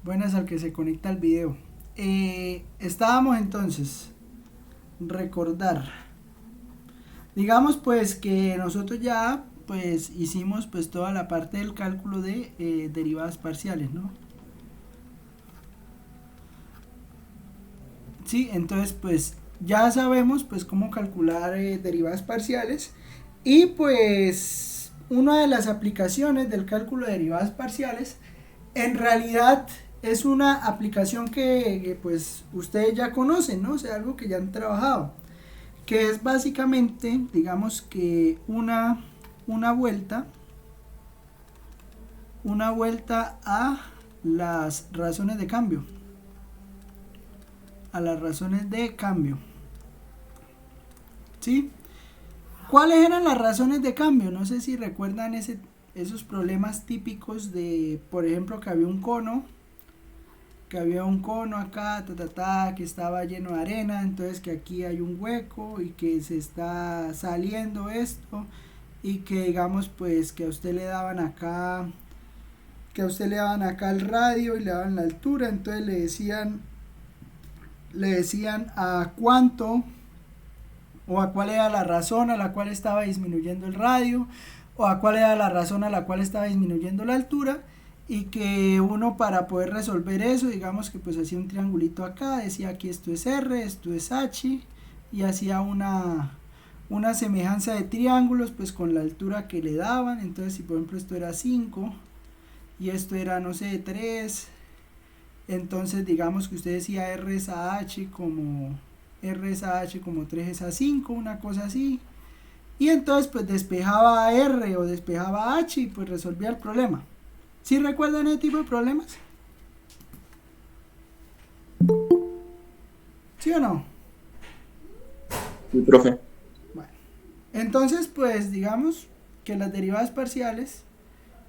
Buenas al que se conecta al video. Estábamos entonces, recordar. Digamos pues que nosotros ya pues hicimos pues toda la parte del cálculo de derivadas parciales, ¿no? Sí, entonces pues ya sabemos pues cómo calcular derivadas parciales y pues una de las aplicaciones del cálculo de derivadas parciales en realidad es una aplicación que pues ustedes ya conocen, ¿no? O sea, algo que ya han trabajado, que es básicamente, digamos que una vuelta a las razones de cambio, ¿sí? ¿Cuáles eran las razones de cambio? No sé si recuerdan esos problemas típicos de, por ejemplo, que había un cono acá, que estaba lleno de arena, entonces que aquí hay un hueco y que se está saliendo esto y que digamos pues que a usted le daban acá el radio y le daban la altura, entonces le decían a cuánto o a cuál era la razón a la cual estaba disminuyendo el radio o a cuál era la razón a la cual estaba disminuyendo la altura, y que uno para poder resolver eso, digamos que pues hacía un triangulito acá, decía aquí esto es R, esto es H, y hacía una semejanza de triángulos pues con la altura que le daban. Entonces si por ejemplo esto era 5 y esto era no sé 3, entonces digamos que usted decía R es a H como 3 es a 5, una cosa así, y entonces pues despejaba a R o despejaba a H y pues resolvía el problema. ¿Sí recuerdan ese tipo de problemas? ¿Sí o no? Sí, profe. Bueno, entonces pues digamos que las derivadas parciales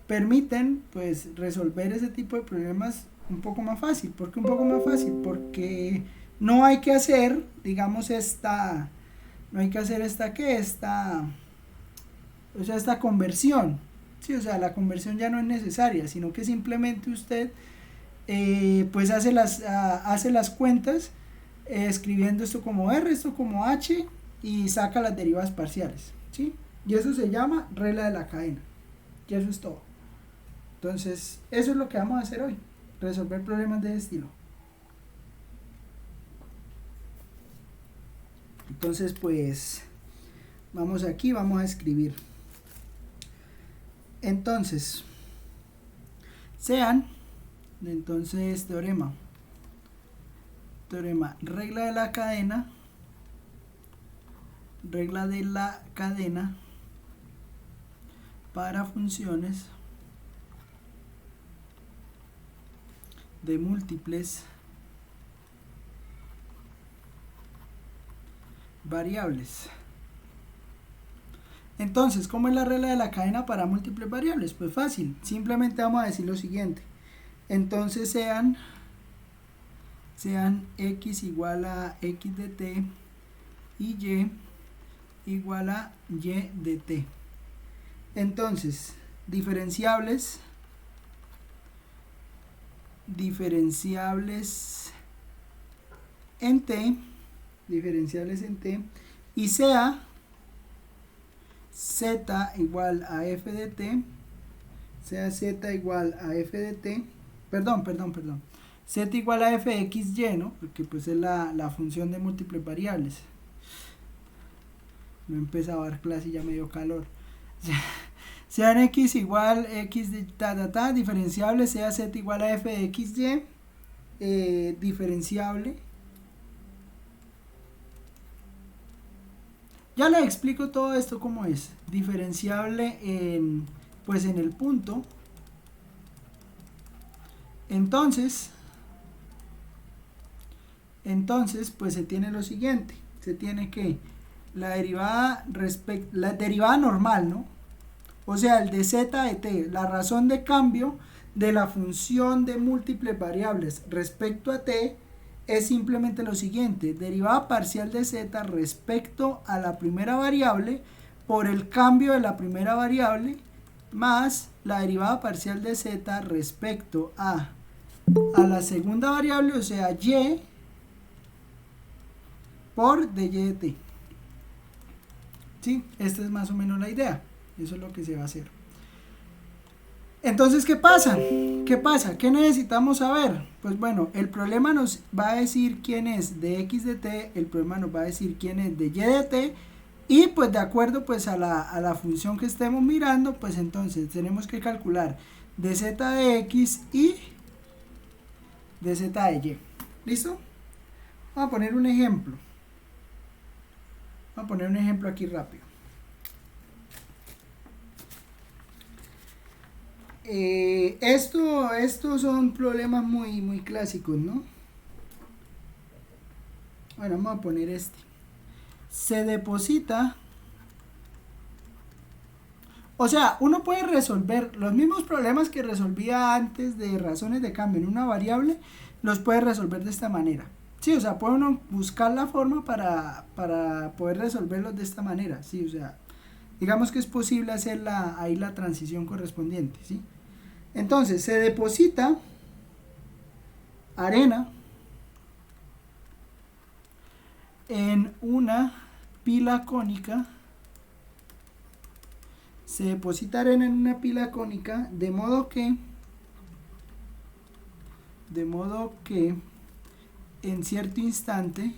permiten pues resolver ese tipo de problemas un poco más fácil. ¿Por qué un poco más fácil? Porque no hay que hacer, digamos, esta conversión. Sí, o sea, la conversión ya no es necesaria, sino que simplemente usted pues hace las cuentas escribiendo esto como R, esto como H, y saca las derivadas parciales, ¿sí? Y eso se llama regla de la cadena. Y eso es todo. Entonces, eso es lo que vamos a hacer hoy, resolver problemas de ese estilo. Entonces, pues, vamos aquí, vamos a escribir. Entonces, teorema, regla de la cadena para funciones de múltiples variables. Entonces, ¿cómo es la regla de la cadena para múltiples variables? Pues fácil, simplemente vamos a decir lo siguiente. Entonces sean x igual a x de t y y igual a y de t. Entonces, diferenciables en t, y sea z igual a f de t, z igual a f de xy, ¿no? Porque pues es la función de múltiples variables. No he empezado a dar clase y ya me dio calor. Sean x igual x de diferenciable, sea z igual a f de xy, diferenciable. Ya les explico todo esto cómo es. Diferenciable en el punto. Entonces pues se tiene lo siguiente. Se tiene que la derivada normal, ¿no? O sea, el de z de t, la razón de cambio de la función de múltiples variables respecto a t es simplemente lo siguiente: derivada parcial de z respecto a la primera variable por el cambio de la primera variable más la derivada parcial de z respecto a a la segunda variable, o sea, y por dy de t. ¿Sí? Esta es más o menos la idea. Eso es lo que se va a hacer. Entonces, ¿qué pasa? ¿Qué pasa? ¿Qué necesitamos saber? Pues bueno, el problema nos va a decir quién es de x de t, el problema nos va a decir quién es de y de t, y pues de acuerdo pues a la función que estemos mirando, pues entonces tenemos que calcular de z de x y de z de y. ¿Listo? Vamos a poner un ejemplo. Vamos a poner un ejemplo aquí rápido. Estos son problemas muy clásicos, ¿no? Bueno, vamos a poner este. Se deposita, o sea, uno puede resolver los mismos problemas que resolvía antes de razones de cambio en una variable, los puede resolver de esta manera. Sí, o sea, puede uno buscar la forma para poder resolverlos de esta manera, sí, o sea, digamos que es posible hacer ahí la transición correspondiente, ¿sí? Entonces, se deposita arena en una pila cónica. Se deposita arena en una pila cónica de modo que en cierto instante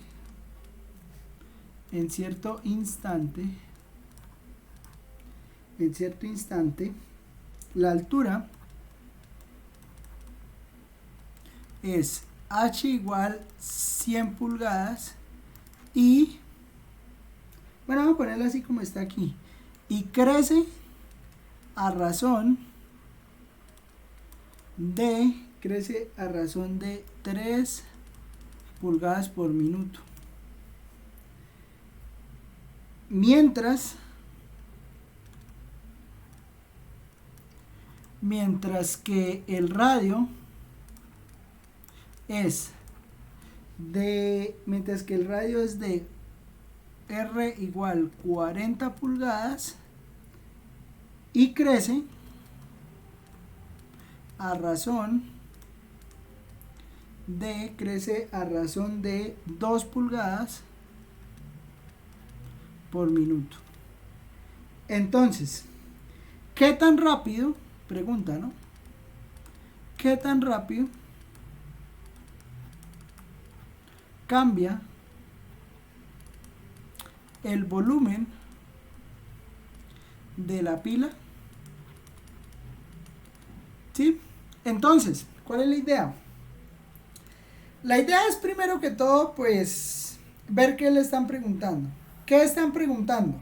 la altura es h igual 100 pulgadas y, bueno, vamos a ponerlo así como está aquí, y crece a razón de 3 pulgadas por minuto, mientras que el radio es de R igual 40 pulgadas y crece a razón de 2 pulgadas por minuto. Entonces, ¿qué tan rápido? Pregunta, ¿no? ¿Qué tan rápido cambia el volumen de la pila? ¿Sí? Entonces, ¿cuál es la idea? La idea es primero que todo, pues, ver qué le están preguntando. ¿Qué están preguntando?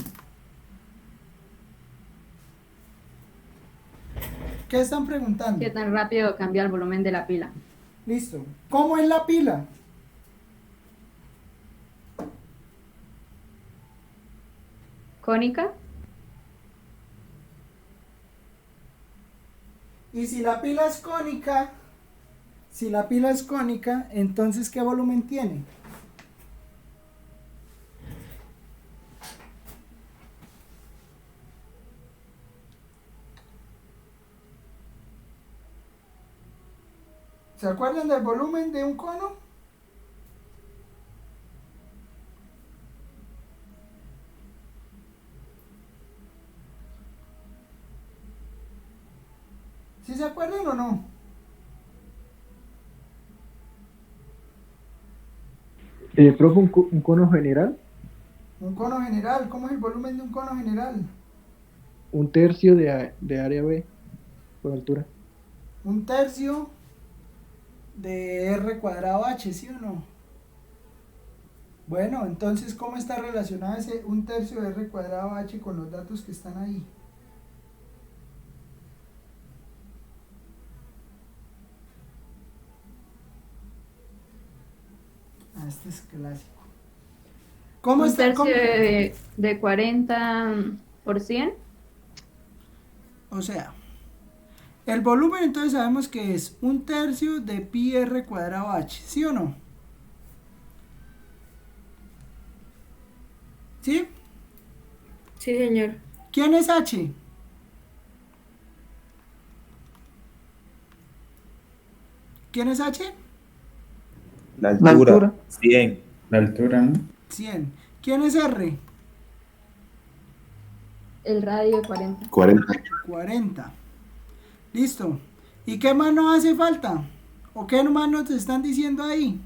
¿Qué están preguntando? ¿Qué tan rápido cambia el volumen de la pila? Listo. ¿Cómo es la pila? ¿Cónica? Y si la pila es cónica, entonces ¿qué volumen tiene? ¿Se acuerdan del volumen de un cono? ¿Sí se acuerdan o no? Profe, un cono general, Un cono general, ¿cómo es el volumen de un cono general? 1/3 de área B por altura. 1/3 de R cuadrado H, ¿sí o no? Bueno, entonces, ¿cómo está relacionado ese 1/3 de R cuadrado H con los datos que están ahí? Ah, este es clásico. ¿Cómo ¿Un está? tercio ¿Cómo? de 40 por 100? O sea, el volumen entonces sabemos que es 1/3 de pi R cuadrado H, ¿sí o no? ¿Sí? Sí, señor. ¿Quién es H? ¿Quién es H? La La altura, altura. 100. La altura, ¿no? 100. ¿Quién es R? El radio 40. 40. 40. Listo. ¿Y qué más nos hace falta? ¿O qué más nos están diciendo ahí?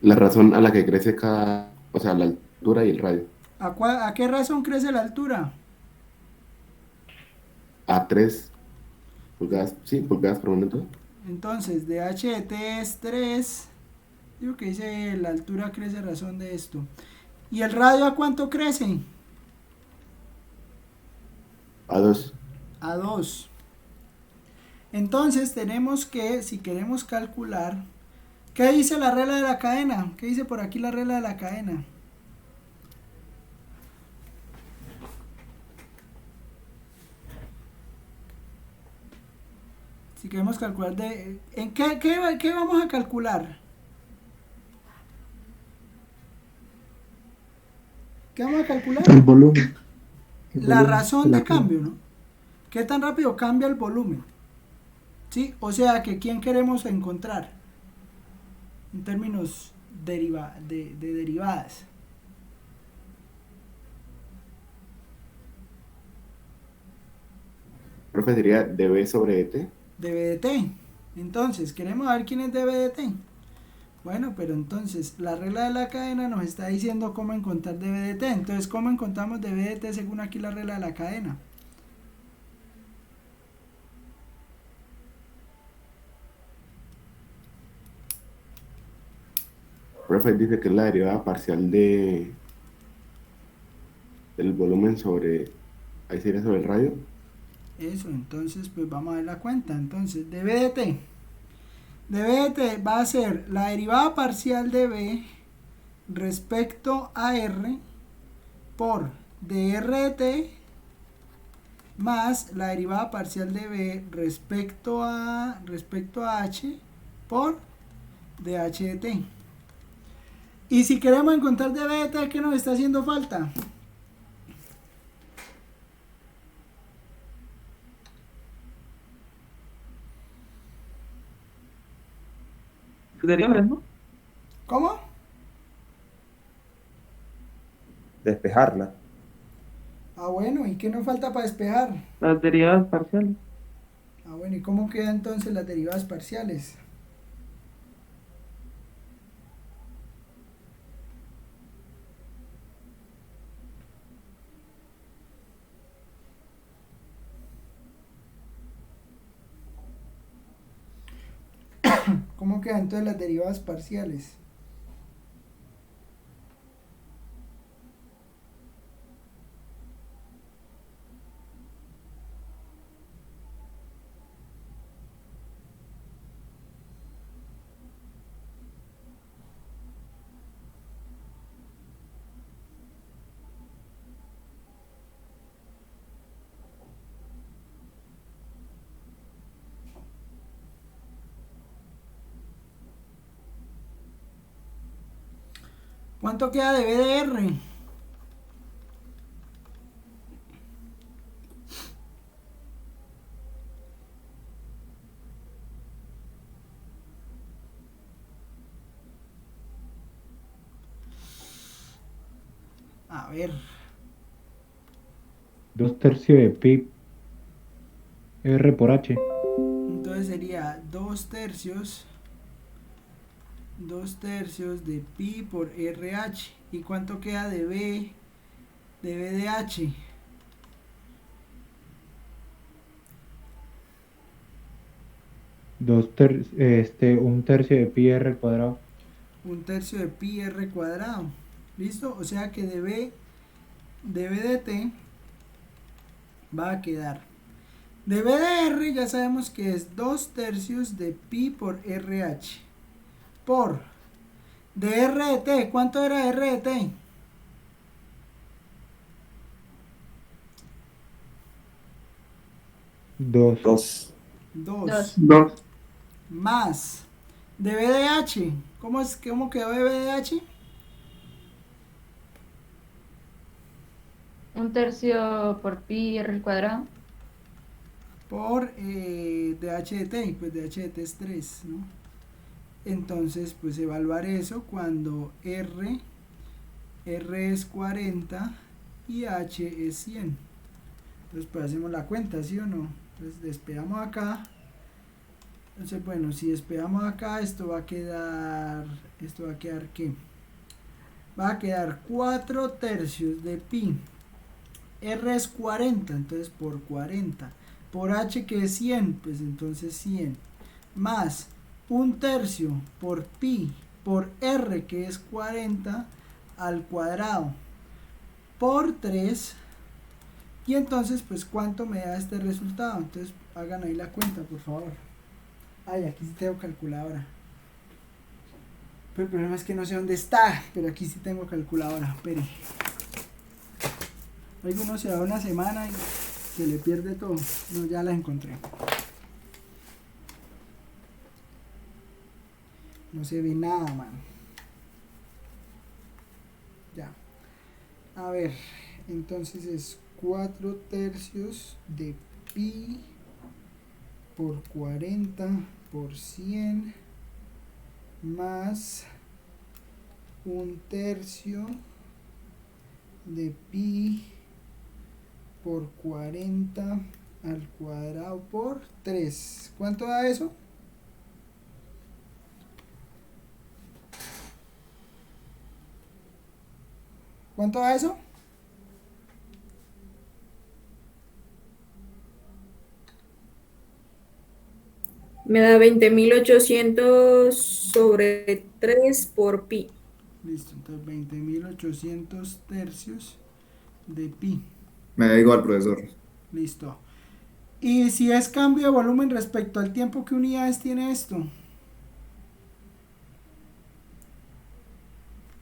La razón a la que crece cada, o sea, la altura y el radio. ¿A qué razón crece la altura? A 3 pulgadas, sí, pulgadas por momento. Entonces, de H de T es 3. Digo que dice la altura crece a razón de esto. ¿Y el radio a cuánto crece? A 2. A 2. Entonces tenemos que, si queremos calcular, ¿qué dice la regla de la cadena? ¿Qué dice por aquí la regla de la cadena? Si queremos calcular ¿en qué vamos a calcular? ¿Qué vamos a calcular? El volumen. El La volumen razón la de cambio, ¿no? ¿Qué tan rápido cambia el volumen? ¿Sí? O sea, que ¿quién queremos encontrar? En términos de derivadas. Profe, sería dB sobre dt. Db de t. Entonces, queremos ver quién es db de t. Bueno, pero entonces la regla de la cadena nos está diciendo cómo encontrar db de t. Entonces, ¿cómo encontramos db de t según aquí la regla de la cadena? Profe dice que es la derivada parcial del volumen sobre, ahí sería sobre el radio. Eso, entonces pues vamos a ver la cuenta. Entonces, db de t. db de t va a ser la derivada parcial de b respecto a r por dr de t más la derivada parcial de b respecto a h por dh de t. Y si queremos encontrar db de t, ¿qué nos está haciendo falta? Derivadas, ¿no? ¿Cómo? Despejarla. Ah, bueno, ¿y qué nos falta para despejar? Las derivadas parciales. Ah, bueno, ¿y cómo quedan entonces las derivadas parciales? ¿Cómo quedan entonces las derivadas parciales? ¿Cuánto queda de B de R? A ver, 2/3 de pi r por h. entonces sería 2/3 de pi por RH. ¿Y cuánto queda de B de H? Un tercio de pi r cuadrado. 1/3 de pi r cuadrado. ¿Listo? O sea que de B de T va a quedar. De B de R ya sabemos que es 2/3 de pi por RH. Por de R de T. ¿Cuánto era R de T? Dos. 2. 2. 2. Más de B de H. ¿Cómo quedó de B de H? 1/3 por pi r al cuadrado. por dH de t, y pues dH de t es 3, ¿no? Entonces, pues evaluar eso cuando R es 40 y H es 100. Entonces, pues hacemos la cuenta, ¿sí o no? Entonces, despegamos acá. Entonces, bueno, si despegamos acá, esto va a quedar ¿qué? Va a quedar 4 tercios de pi. R es 40, entonces por 40. Por H que es 100, pues entonces 100. Más 1/3 por pi por R que es 40 al cuadrado por 3. Y entonces, pues, ¿cuánto me da este resultado? Entonces, hagan ahí la cuenta, por favor. Ay, aquí sí tengo calculadora. Pero el problema es que no sé dónde está, pero aquí sí tengo calculadora. Espere. Luego uno se da una semana y se le pierde todo. No, ya la encontré. No se ve nada, man. Ya. A ver, entonces es 4 tercios de pi por 40 por 100 más 1/3 de pi por 40 al cuadrado por 3. ¿Cuánto da eso? ¿Cuánto da eso? Me da 20.800 sobre 3 por pi. Listo, entonces 20.800 tercios de pi. Me da igual, profesor. Listo. Y si es cambio de volumen respecto al tiempo, ¿qué unidades tiene esto?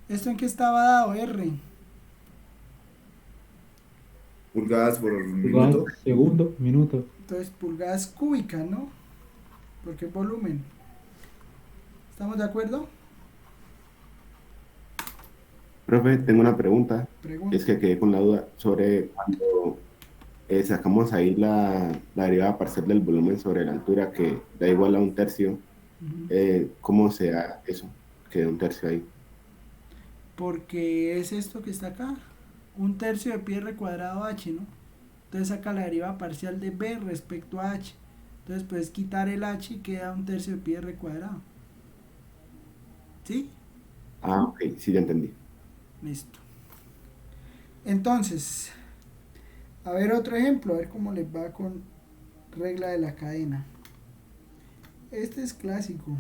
¿Esto en qué estaba dado? R. Pulgadas por Pulgadas, minuto. segundo, minuto. Entonces, pulgadas cúbicas, ¿no? Porque es volumen. ¿Estamos de acuerdo? Profe, tengo una pregunta. Pregunta. Es que quedé con la duda sobre cuando sacamos ahí la derivada parcial del volumen sobre la altura que da igual a 1/3. ¿Cómo se da eso? Que da 1/3 ahí. Porque es esto que está acá. 1/3 de pi r cuadrado h, ¿no? Entonces saca la derivada parcial de b respecto a h. Entonces puedes quitar el h y queda 1/3 de pi r cuadrado. ¿Sí? Ah, ok, sí, ya entendí. Listo. Entonces, a ver otro ejemplo, a ver cómo les va con regla de la cadena. Este es clásico.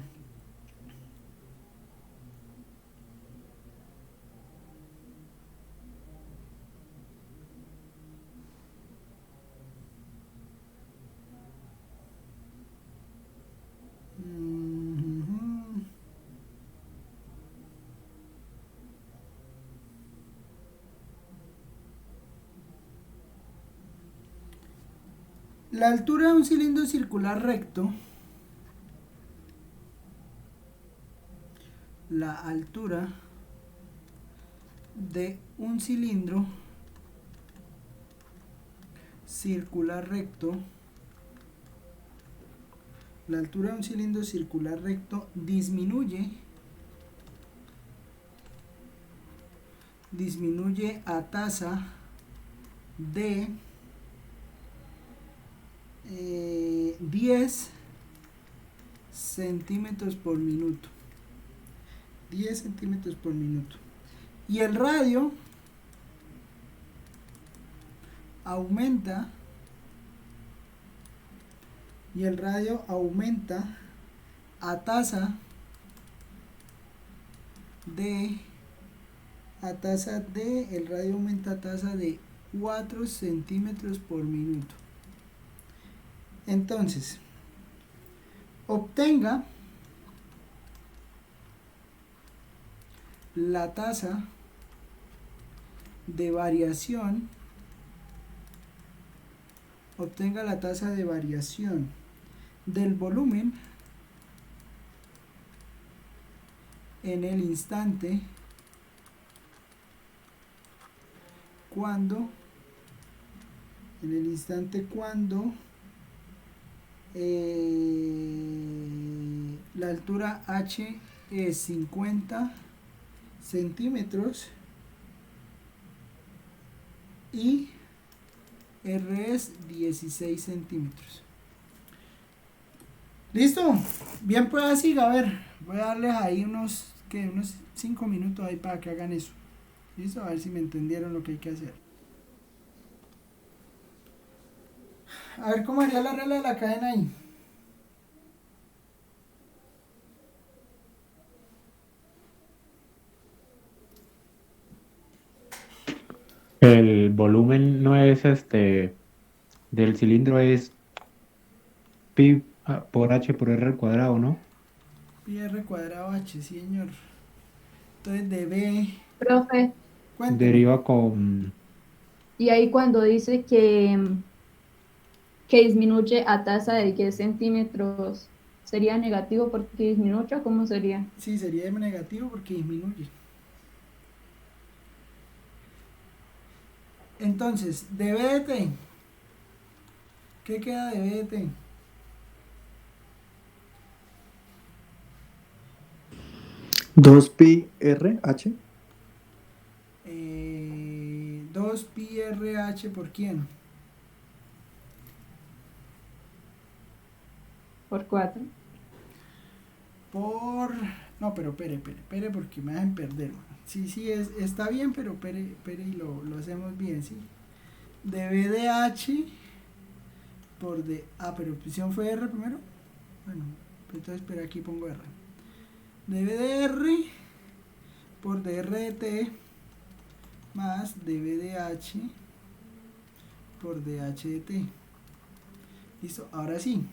Ujú. La altura de un cilindro circular recto, la altura de un cilindro circular recto, la altura de un cilindro circular recto disminuye a tasa de 10 centímetros por minuto. 10 centímetros por minuto. Y el radio aumenta a tasa de el radio aumenta a tasa de 4 centímetros por minuto. Entonces, obtenga la tasa de variación del volumen en el instante cuando La altura H es 50 centímetros y R es 16 centímetros. ¿Listo? Bien, pues así, a ver, voy a darles ahí unos 5 minutos ahí para que hagan eso. ¿Listo? A ver si me entendieron lo que hay que hacer. A ver cómo haría la regla de la cadena ahí. El volumen no es del cilindro, es pi por h por r al cuadrado, ¿no? Pi r cuadrado h, sí, señor. Entonces dB, Profe, cuénteme. Deriva con... y ahí cuando dice que disminuye a tasa de 10 centímetros, ¿sería negativo porque disminuye o cómo sería? Sí, sería negativo porque disminuye. Entonces, dB de t. ¿Qué queda de dB de t? Dos pi r h 2 pi RH por quién? Por 4. Por... No, pero pere porque me hacen perder. Sí, está bien, pero pere y lo hacemos bien, ¿sí? dB de H por D... Ah, pero opción fue R primero. Bueno, entonces espera, aquí pongo R. dB de R por dr de T más dB de H por dH de T. Listo, ahora sí.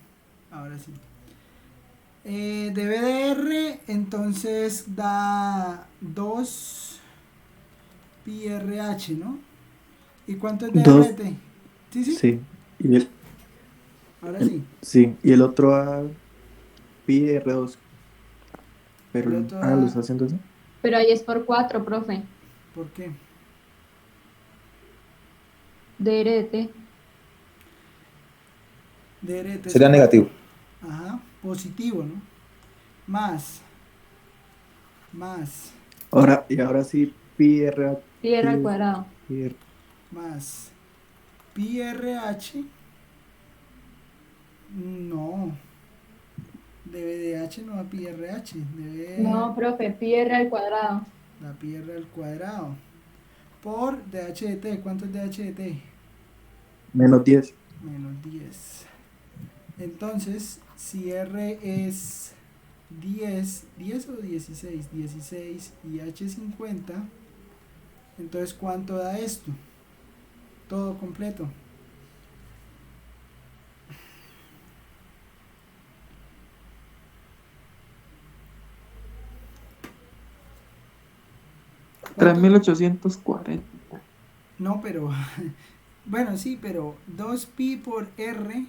dB de R entonces da 2 pi RH, ¿no? ¿Y cuánto es dB de Dos. T? ¿Sí? Sí. Y el, Ahora sí. sí. Y el otro a pi r2. Pero, El otro ¿lo está haciendo así? Pero ahí es por 4, profe. ¿Por qué? DR de T. dB de T Sería negativo. Ajá, positivo, ¿no? Más. Ahora sí, pi r Pi r al cuadrado. Más pi RH. No. dB de H no da pi RH. No, profe, pi r al cuadrado. Da pi R al cuadrado. Por dH de T. ¿Cuánto es dH de T? menos 10. Menos 10. Entonces, si R es 10 o 16, 16 y H 50, entonces ¿cuánto da esto? Todo completo. ¿Cuánto? 3840. No, pero bueno, sí, pero 2 pi por R,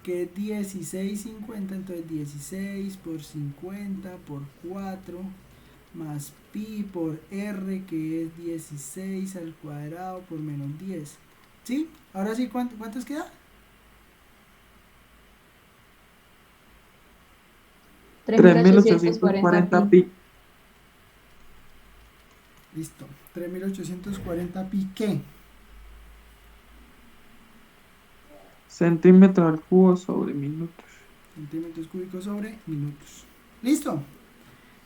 que es 16,50, entonces 16 por 50 por 4 más pi por R, que es 16 al cuadrado por menos 10. ¿Sí? Ahora sí, ¿cuántos queda? 3840 pi. Listo. 3840 pi, ¿qué? Centímetro al cubo sobre minutos. Centímetros cúbicos sobre minutos. ¿Listo?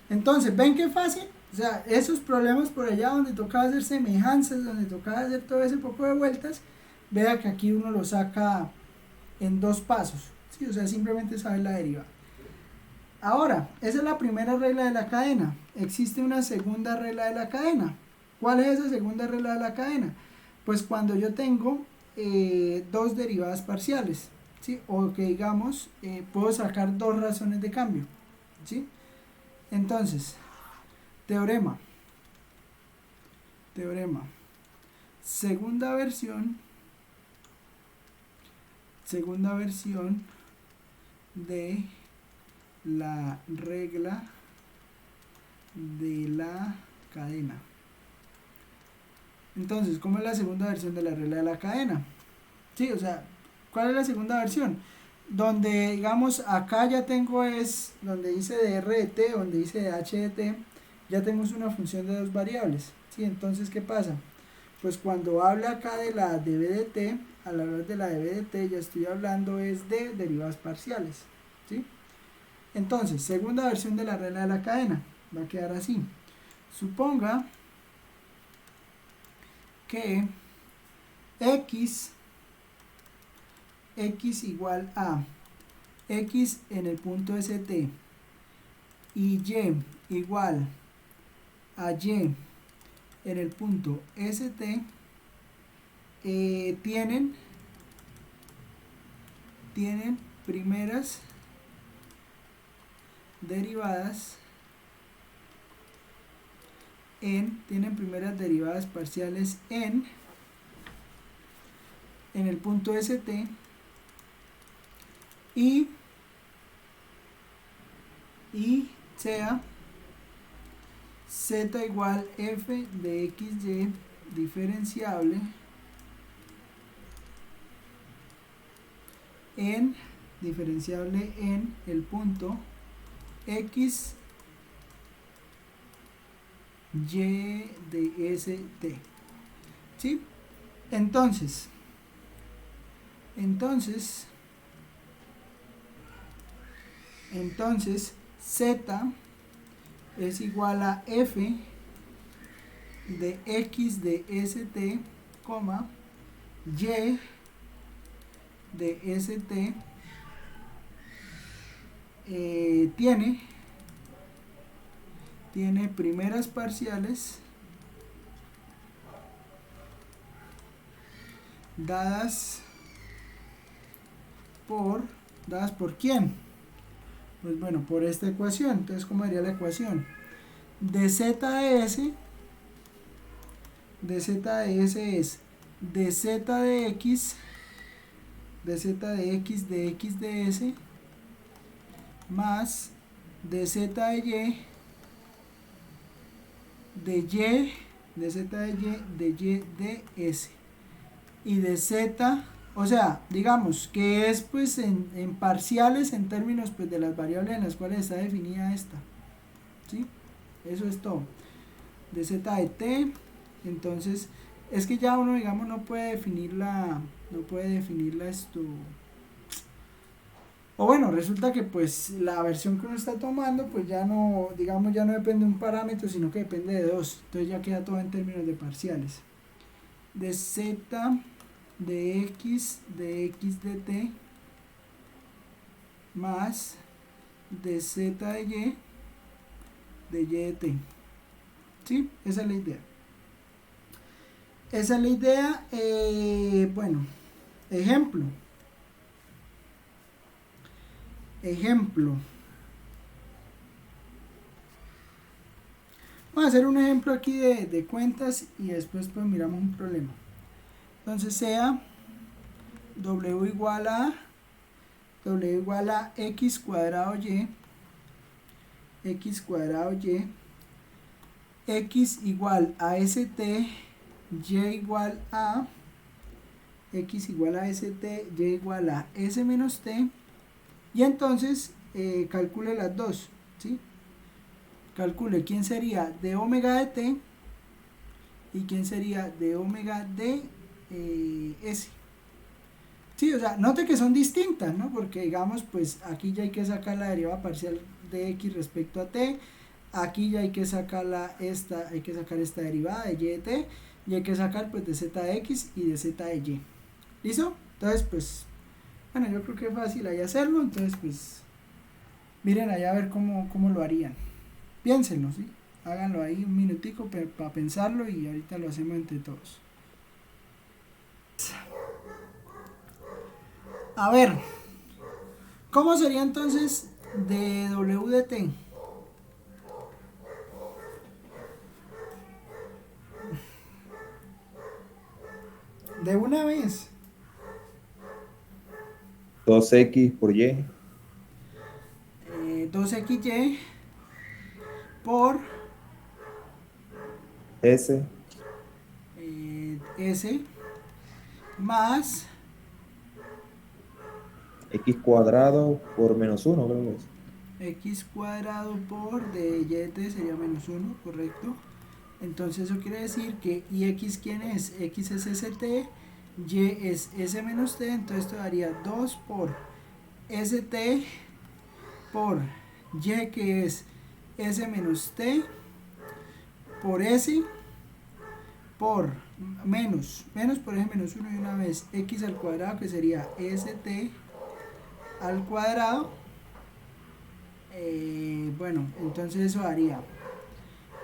Entonces, ¿ven qué fácil? O sea, esos problemas por allá donde tocaba hacer semejanzas, donde tocaba hacer todo ese poco de vueltas, vea que aquí uno lo saca en 2 pasos. ¿Sí? O sea, simplemente saber la derivada. Ahora, esa es la primera regla de la cadena. Existe una segunda regla de la cadena. ¿Cuál es esa segunda regla de la cadena? Pues cuando yo tengo 2 derivadas parciales, ¿sí? O que digamos, puedo sacar 2 razones de cambio, ¿sí? Entonces, teorema. Segunda versión de la regla de la cadena. Entonces, ¿cómo es la segunda versión de la regla de la cadena? Sí, o sea, ¿cuál es la segunda versión? donde digamos acá ya tengo es donde dice de r de t, donde dice de h de t, ya tengo una función de dos variables, ¿sí? Entonces, ¿qué pasa? Pues cuando habla acá de la db de t, al hablar de la db de t, ya estoy hablando es de derivadas parciales, ¿sí? Entonces, segunda versión de la regla de la cadena, va a quedar así. Suponga que x igual a x en el punto st y y igual a y en el punto st, tienen primeras derivadas tienen primeras derivadas parciales en el punto st y sea z igual f de xy diferenciable en el punto x y de st, ¿sí? Entonces z es igual a f de x de st, y de st tiene primeras parciales dadas por ¿quién? Pues bueno, por esta ecuación. Entonces, ¿cómo sería la ecuación? De z de s es de z de x de x de s más de z de y de s y de z, o sea, digamos que es pues en parciales en términos pues de las variables en las cuales está definida esta, ¿sí? Eso es todo. De z de t, entonces es que ya uno digamos no puede definirla esto, o bueno, resulta que pues la versión que uno está tomando pues ya no, digamos ya no depende de un parámetro, sino que depende de dos, entonces ya queda todo en términos de parciales. De z de x de t más de z de y de t, ¿sí? Esa es la idea. Bueno, ejemplo. Vamos a hacer un ejemplo aquí de cuentas y después pues miramos un problema. Entonces sea w igual a x cuadrado y x igual a st, y igual a s menos t, y entonces calcule las dos, ¿sí? Calcule quién sería de omega de t y quién sería de omega de s. Sí, o sea, note que son distintas, ¿no? Porque digamos, pues aquí ya hay que sacar la derivada parcial de x respecto a t, aquí ya hay que sacar esta derivada de y de t, y hay que sacar pues de z de x y de z de y. ¿Listo? Entonces, pues, bueno, yo creo que es fácil ahí hacerlo, entonces pues, miren allá a ver cómo lo harían. Piénsenlo, ¿sí? Háganlo ahí un minutico para pensarlo y ahorita lo hacemos entre todos. A ver, ¿cómo sería entonces de w de t? De una vez. 2x por y. 2xy por S. S más X cuadrado por menos 1, creo que es. X cuadrado por de y de t sería menos 1, correcto. Entonces eso quiere decir que ¿y x quién es? X es st, y es s menos t, entonces esto daría 2 por st por y, que es s menos t, por s, por menos por ese menos 1 y una vez x al cuadrado, que sería st al cuadrado. Bueno, entonces eso daría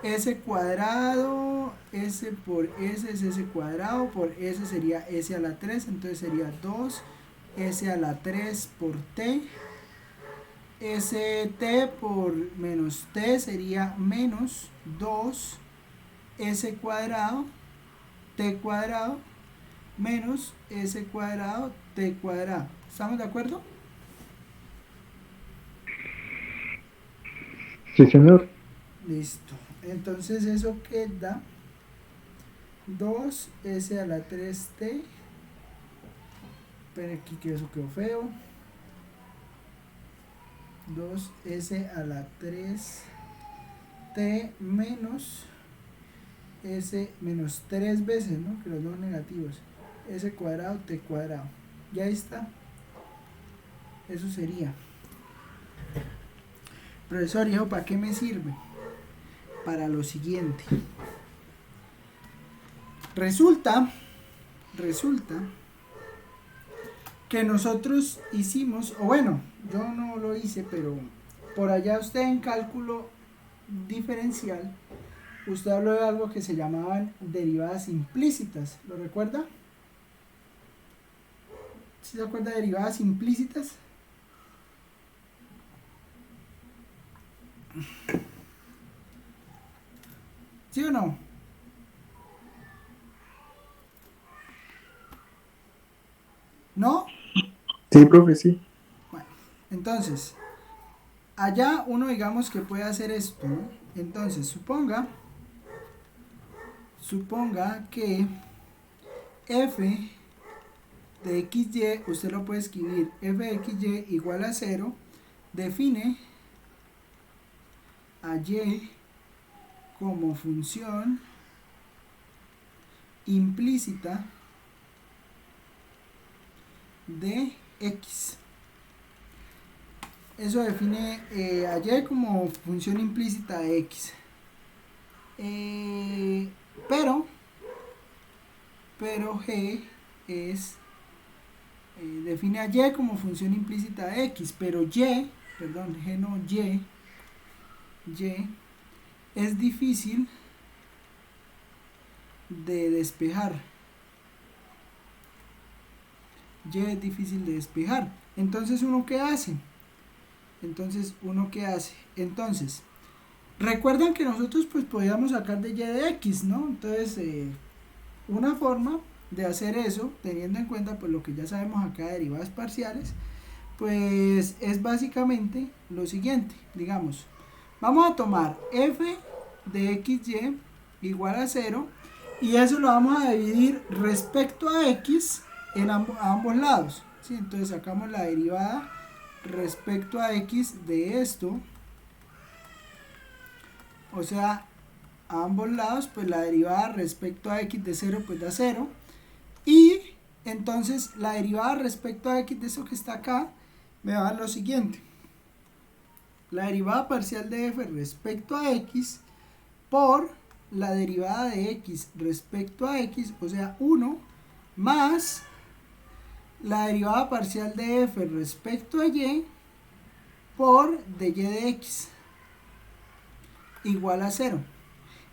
s cuadrado, s por s es s cuadrado, por s sería s a la 3, entonces sería 2 s a la 3 por t, st por menos t sería menos 2 s cuadrado, t cuadrado, menos s cuadrado, t cuadrado. ¿Estamos de acuerdo? Sí, señor. Listo. Entonces eso queda 2s a la 3t. Esperen aquí que eso quedó feo. 2s a la 3t menos s menos 3 veces, ¿no? Que los dos negativos. S cuadrado, t cuadrado. Ya está. Eso sería. Profesor, ¿y eso para qué me sirve? Para lo siguiente. Resulta que nosotros hicimos, o bueno, yo no lo hice, pero por allá usted en cálculo diferencial, usted habló de algo que se llamaban derivadas implícitas. ¿Lo recuerda? ¿Sí se acuerda de derivadas implícitas? ¿Sí o no? ¿No? Sí, profe, sí. Bueno, entonces, allá uno digamos que puede hacer esto, ¿no? Entonces, suponga que f de xy, usted lo puede escribir, f de xy igual a 0, define a y como función implícita de x. Eso define a y como función implícita de x. Pero g es define a y como función implícita de x, pero y, perdón, g no, y es difícil de despejar. Y es difícil de despejar. Entonces, ¿uno qué hace? Entonces, recuerdan que nosotros pues podíamos sacar de y de x, ¿no? Entonces, una forma de hacer eso, teniendo en cuenta pues lo que ya sabemos acá de derivadas parciales, pues es básicamente lo siguiente. Digamos, vamos a tomar f de xy igual a 0 y eso lo vamos a dividir respecto a x en ambos lados, ¿sí? Entonces sacamos la derivada respecto a x de esto, o sea, a ambos lados pues la derivada respecto a x de 0 pues da 0, y entonces la derivada respecto a x de eso que está acá me va a dar lo siguiente: la derivada parcial de f respecto a x por la derivada de x respecto a x, o sea 1, más la derivada parcial de f respecto a y por de y de x igual a 0.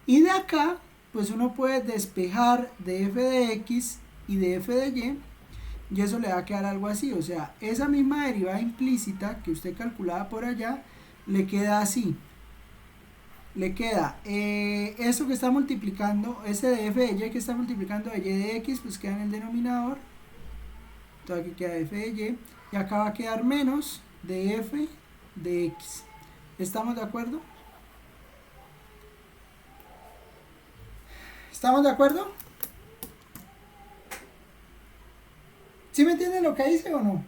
Y de acá pues uno puede despejar de f de x y de f de y eso le va a quedar algo así, o sea, esa misma derivada implícita que usted calculaba por allá le queda así. Le queda eso que está multiplicando, ese de f de y que está multiplicando de y de x, pues queda en el denominador. Entonces aquí queda f de y, y acá va a quedar menos de f de x. ¿Estamos de acuerdo? ¿Estamos de acuerdo? ¿Sí me entienden lo que hice o no?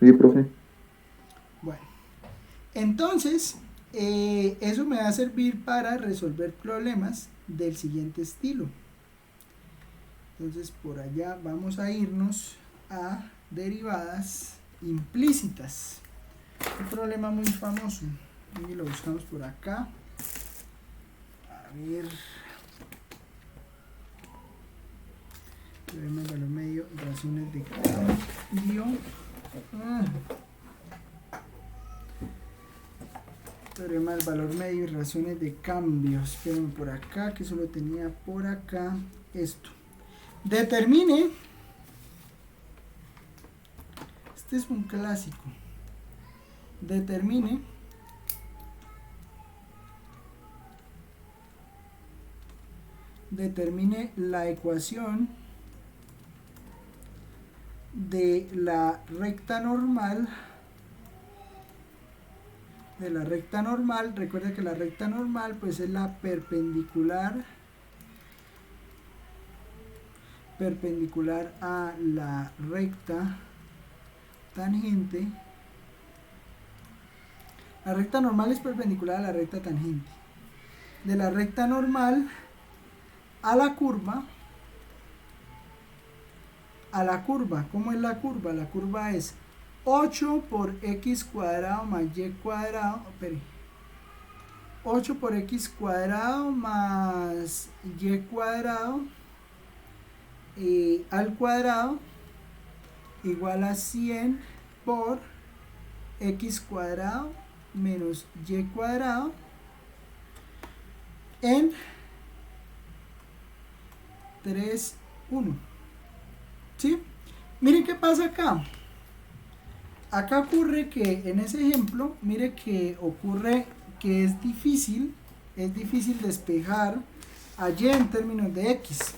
Sí, profe. Bueno, entonces, eso me va a servir para resolver problemas del siguiente estilo. Entonces, por allá vamos a irnos a derivadas implícitas. Un problema muy famoso. Y lo buscamos por acá. A ver. Teorema del valor medio, razones de cambio. Teorema del valor medio y razones de cambio. Espérenme por acá, que solo tenía por acá esto. Determine. Este es un clásico. Determine la ecuación de la recta normal. Recuerda que la recta normal pues es la perpendicular a la recta tangente. La recta normal es perpendicular a la recta tangente. De la recta normal a la curva. ¿Cómo es la curva? La curva es 8 por x cuadrado más y cuadrado. 8 por x cuadrado más y cuadrado al cuadrado igual a 100 por x cuadrado menos y cuadrado en 3, 1. ¿Sí? Miren qué pasa acá. Acá ocurre que en ese ejemplo, mire que ocurre que es difícil despejar a y en términos de x.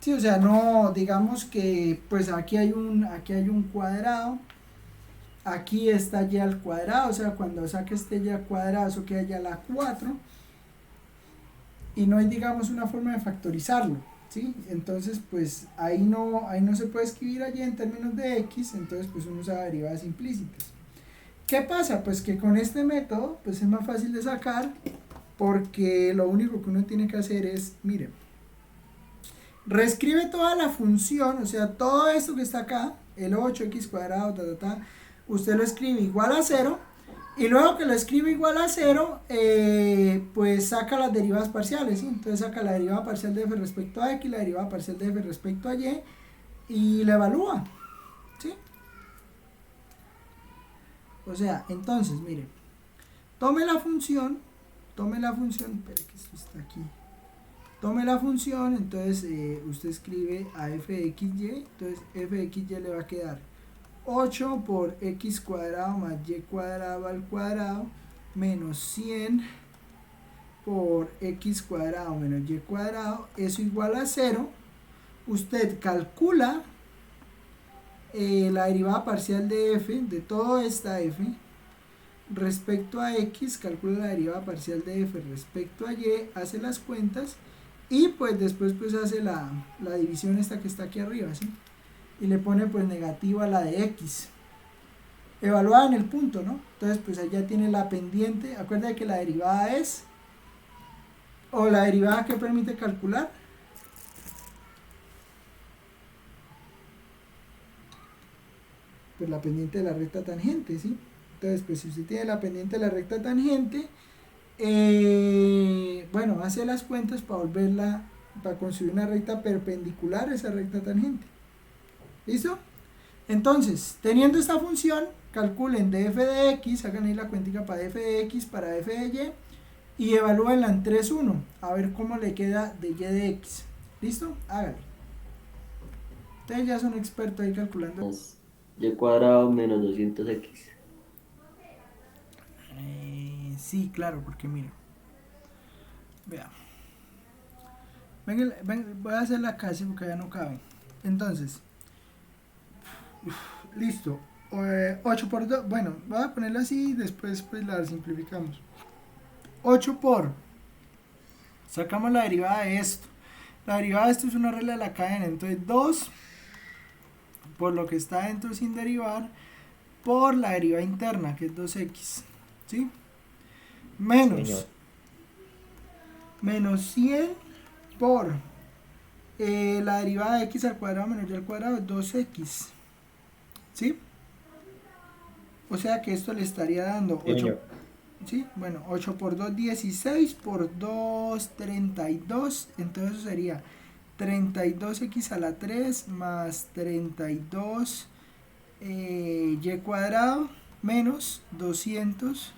Sí, o sea, no, digamos que pues aquí hay un cuadrado, aquí está y al cuadrado, o sea, cuando saque este y al cuadrado, eso queda ya a la 4, y no hay, digamos, una forma de factorizarlo, ¿sí? Entonces, pues ahí no se puede escribir y en términos de x, entonces pues uno usa derivadas implícitas. ¿Qué pasa? Pues que con este método, pues es más fácil de sacar, porque lo único que uno tiene que hacer es, miren, reescribe toda la función, o sea, todo esto que está acá, el 8x cuadrado, usted lo escribe igual a 0, y luego que lo escribe igual a 0, pues saca las derivadas parciales, ¿sí? Entonces saca la derivada parcial de f respecto a x, la derivada parcial de f respecto a y la evalúa, ¿sí? O sea, entonces, mire, tome la función, espere que esto está aquí. Tome la función, entonces usted escribe a f de xy, entonces f de xy le va a quedar 8 por x cuadrado más y cuadrado al cuadrado menos 100 por x cuadrado menos y cuadrado, eso igual a 0. Usted calcula la derivada parcial de f, de toda esta f, respecto a x, calcula la derivada parcial de f respecto a y, hace las cuentas y pues después pues hace la división esta que está aquí arriba, ¿sí? Y le pone pues negativa a la de x evaluada en el punto, ¿no? Entonces pues allá tiene la pendiente. Acuérdate que la derivada es, o la derivada que permite calcular, pues la pendiente de la recta tangente, ¿sí? Entonces pues si usted tiene la pendiente de la recta tangente, bueno, hace las cuentas para construir una recta perpendicular a esa recta tangente. ¿Listo? Entonces, teniendo esta función, calculen df de x, hagan ahí la cuentica para df de x, para df de y evalúenla en 3, 1, a ver cómo le queda de y de x. ¿Listo? Háganlo. Ustedes ya son expertos ahí calculando. Y cuadrado menos 200x. Sí, claro, porque mira. Vea. Ven, voy a hacer la casi porque ya no cabe. Entonces, listo. 8 por 2, bueno, voy a ponerla así y después pues la simplificamos. 8 por, sacamos la derivada de esto. La derivada de esto es una regla de la cadena, entonces 2 por lo que está dentro sin derivar, por la derivada interna, que es 2x, ¿sí? Menos, menos 100 por la derivada de x al cuadrado menos y al cuadrado es 2x, ¿sí? O sea que esto le estaría dando 8, ¿sí? Bueno, 8 por 2, 16, por 2, 32, entonces eso sería 32x a la 3 más 32 y cuadrado menos 200x.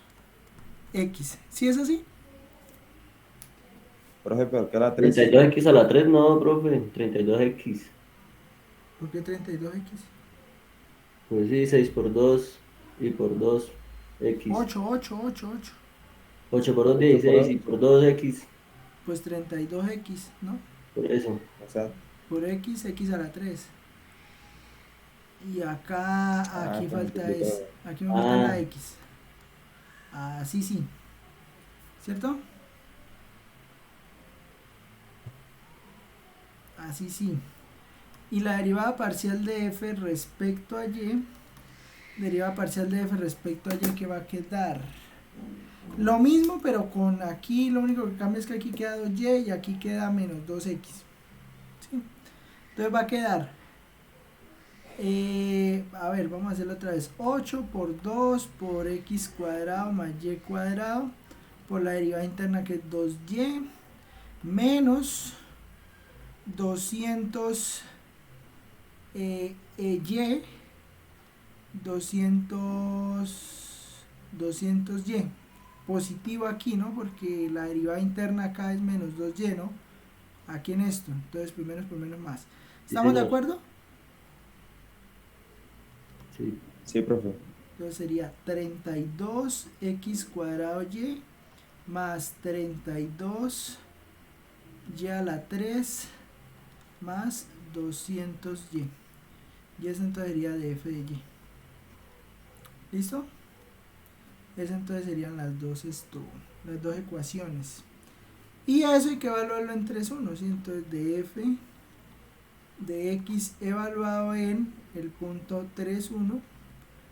¿Sí es así? Profe, ¿por qué la 3? 32x a la 3, no, profe, 32x. ¿Por qué 32x? Pues sí, 6 por 2 y por 2, x. 8. 8 por 2, 16 y por 2x. Pues 32x, ¿no? Por eso. Exacto. Por x a la 3. Y acá, aquí falta es, aquí me falta la x. Así sí. ¿Cierto? Así sí. Y la derivada parcial de f respecto a y, derivada parcial de f respecto a y, que va a quedar lo mismo, pero con aquí lo único que cambia es que aquí queda 2y y aquí queda menos 2x. ¿Sí? Entonces va a quedar, a ver, vamos a hacerlo otra vez, 8 por 2 por x cuadrado más y cuadrado por la derivada interna, que es 2y, menos 200 y 200y positivo aquí, ¿no? Porque la derivada interna acá es menos 2y, ¿no? Aquí en esto, entonces primero por menos más. ¿Estamos de acuerdo? Sí. Sí, profe. Entonces sería 32x cuadrado y más 32y a la 3 más 200y. Y eso entonces sería de f de y. ¿Listo? Esas entonces serían las dos ecuaciones. Y eso hay que evaluarlo en 3, 1, ¿sí? Entonces de f de x evaluado en el punto 3, 1.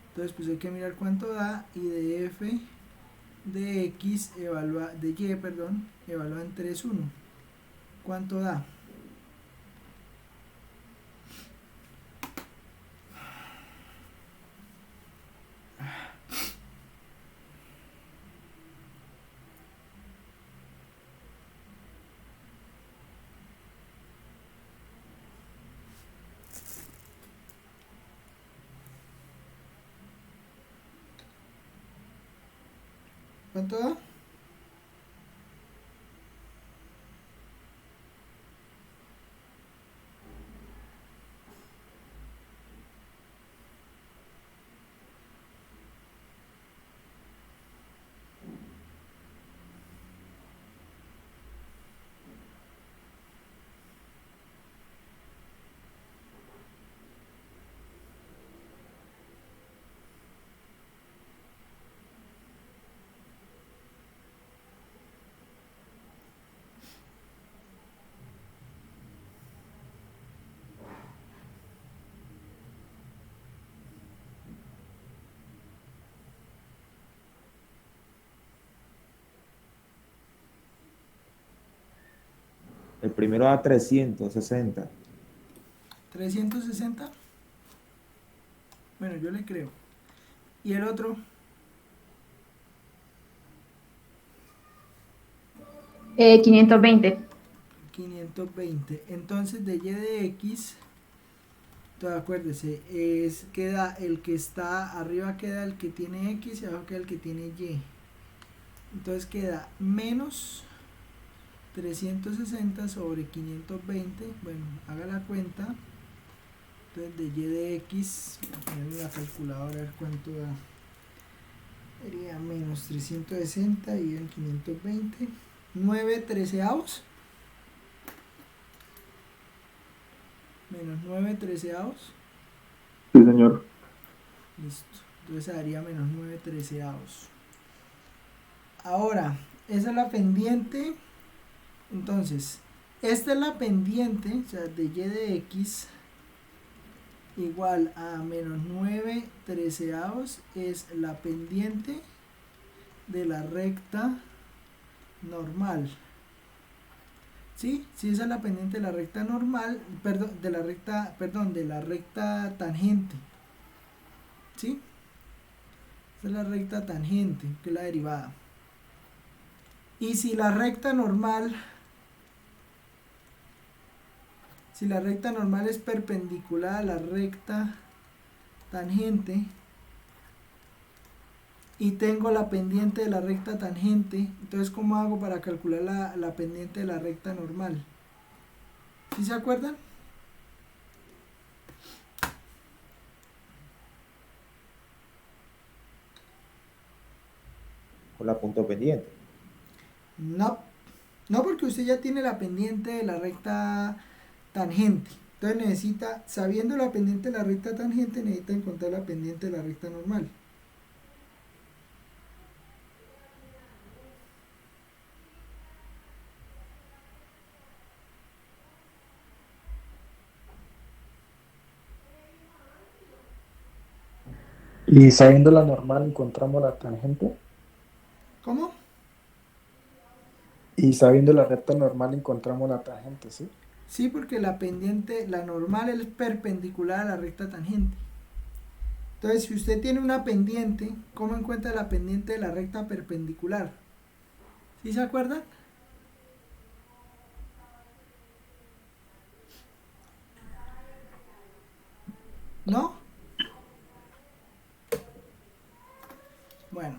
Entonces pues hay que mirar cuánto da. Y de f de x evaluado en 3, 1. ¿Cuánto da? ¿Cuánto da? El primero da 360. 360. Bueno, yo le creo. ¿Y el otro? 520. 520. Entonces de y de x, entonces acuérdese, queda el que está arriba, queda el que tiene x y abajo queda el que tiene y. Entonces queda menos 360 sobre 520. Bueno, haga la cuenta. Entonces de y de x, voy a poner la calculadora a ver cuánto da. Sería menos 360 y en 520. 9 treceavos. Menos 9 treceavos. Sí, señor. Listo. Entonces daría menos 9 treceavos. Ahora, esa es la pendiente. Entonces, esta es la pendiente, o sea, de y de x. igual a menos 9 treceavos es la pendiente de la recta normal. ¿Sí? Si esa es la pendiente de la recta normal, perdón, de la recta tangente. ¿Sí? Esa es la recta tangente, que es la derivada. Y si la recta normal es perpendicular a la recta tangente y tengo la pendiente de la recta tangente, entonces ¿cómo hago para calcular la pendiente de la recta normal? ¿Sí se acuerdan? Con la punto pendiente. No, no, porque usted ya tiene la pendiente de la recta tangente. Entonces necesita, sabiendo la pendiente de la recta tangente, necesita encontrar la pendiente de la recta normal. Y sabiendo la normal encontramos la tangente. ¿Cómo? Y sabiendo la recta normal encontramos la tangente, ¿sí? Sí, porque la pendiente, la normal es perpendicular a la recta tangente. Entonces, si usted tiene una pendiente, ¿cómo encuentra la pendiente de la recta perpendicular? ¿Sí se acuerdan? ¿No? Bueno,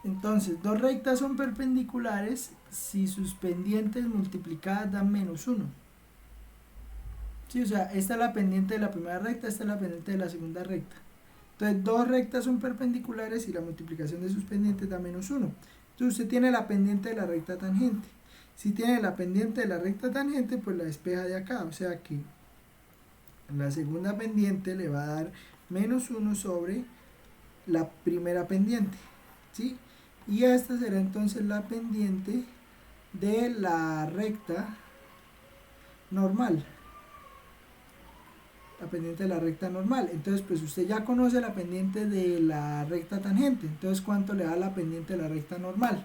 entonces, dos rectas son perpendiculares si sus pendientes multiplicadas dan menos 1. Sí, o sea, esta es la pendiente de la primera recta, esta es la pendiente de la segunda recta. Entonces, dos rectas son perpendiculares y la multiplicación de sus pendientes da menos 1. Entonces, usted tiene la pendiente de la recta tangente. Si tiene la pendiente de la recta tangente, pues la despeja de acá. O sea que la segunda pendiente le va a dar menos 1 sobre la primera pendiente. ¿Sí? Y esta será entonces la pendiente de la recta normal. La pendiente de la recta normal. Entonces, pues usted ya conoce la pendiente de la recta tangente. Entonces, ¿cuánto le da la pendiente de la recta normal?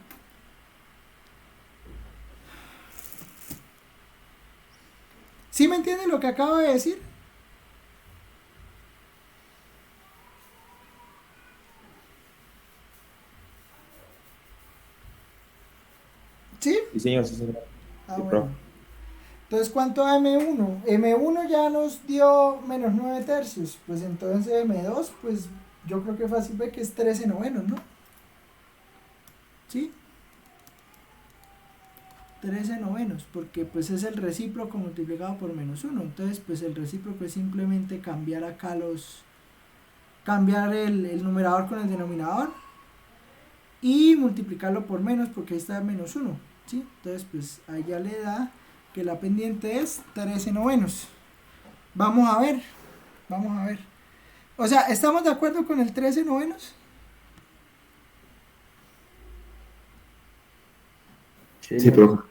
¿Sí me entienden lo que acabo de decir? ¿Sí? Sí, señor, sí, señor. Ah, Sí, bueno. profe. Entonces, ¿cuánto da M1? M1 ya nos dio menos 9 tercios. Pues entonces M2, pues yo creo que fácil ve que es 13 novenos, ¿no? ¿Sí? 13 novenos, porque pues es el recíproco multiplicado por menos 1. Entonces, pues el recíproco es simplemente cambiar acá cambiar el numerador con el denominador y multiplicarlo por menos, porque ahí está menos 1. ¿Sí? Entonces, pues ahí ya le da que la pendiente es 13 novenos. Vamos a ver. O sea, ¿estamos de acuerdo con el 13 novenos? Sí, profe.